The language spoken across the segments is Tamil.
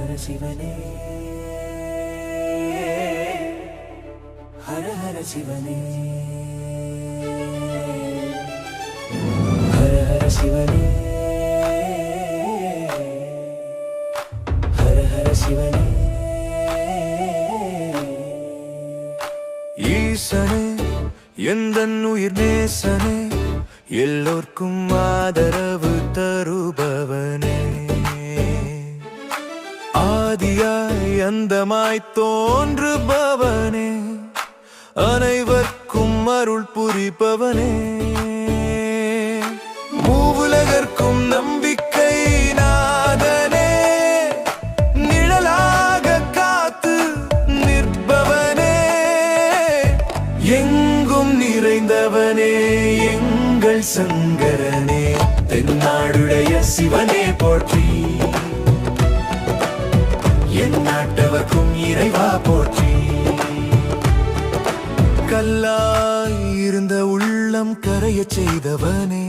ஹர சிவனே ஹர ஹர சிவனே ஹர ஹர சிவனே ஹர ஹர சிவனே ஈசனே எந்தன் உயிர் நேசனே எல்லோர்க்கும் ஆதரவு தருபவனே ஆதியாய் அந்தமாய் தோன்றுபவனே அனைவர்க்கும் அருள் புரிபவனே மூவுலகர்க்கும் நம்பிக்கை நாதனே நிழலாக காத்து நிற்பவனே எங்கும் நிறைந்தவனே எங்கள் சங்கரனே தென்னாடுடைய சிவனே போற்றி என் நாட்டவர்க்கும் இறைவா போற்றி கல்லாய் இருந்த உள்ளம் கரையச் செய்தவனே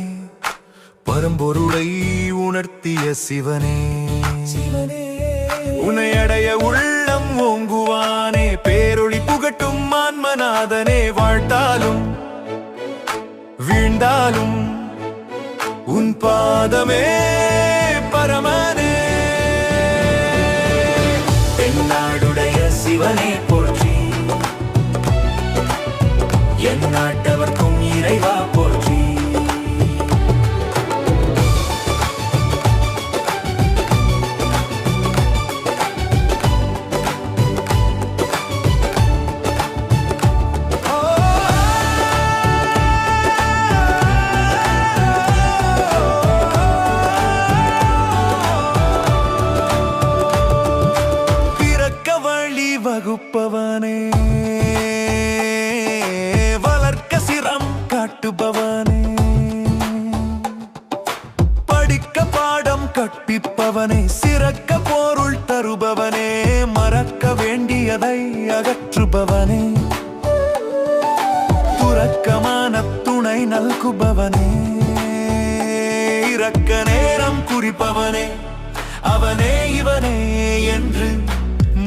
பரம்பொருளை உணர்த்திய சிவனே உன்னை அடைய உள்ளம் ஓங்குவானே பேரொளி புகட்டும் ஆன்மநாதனே வாழ்த்தாலும் வீழ்ந்தாலும் உன் பாதமே பரமனே தென்னாடுடைய சிவனே போற்றி என் நாட்டவர்க்கும் இறைவா போற்றி பிறக்க வழி வகுப்பவனே காட்டுபவனே படிக்க பாடம் கற்பிப்பவனே சிறக்க பொருள் தருபவனே மறக்க வேண்டியதை அகற்றுபவனே துறக்கமான துணை நல்குபவனே இறக்க நேரம் குறிப்பவனே அவனே இவனே என்று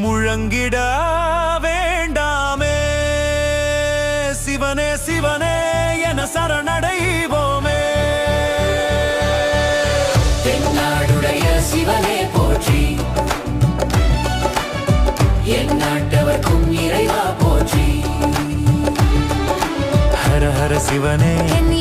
முழங்கிட வேண்டாமே சிவனே சிவனே என சரணடைவோமே தென்னாடுடைய சிவனே போற்றி என் நாட்டவர்க்கும் இறைவா போற்றி ஹர ஹர சிவனே என்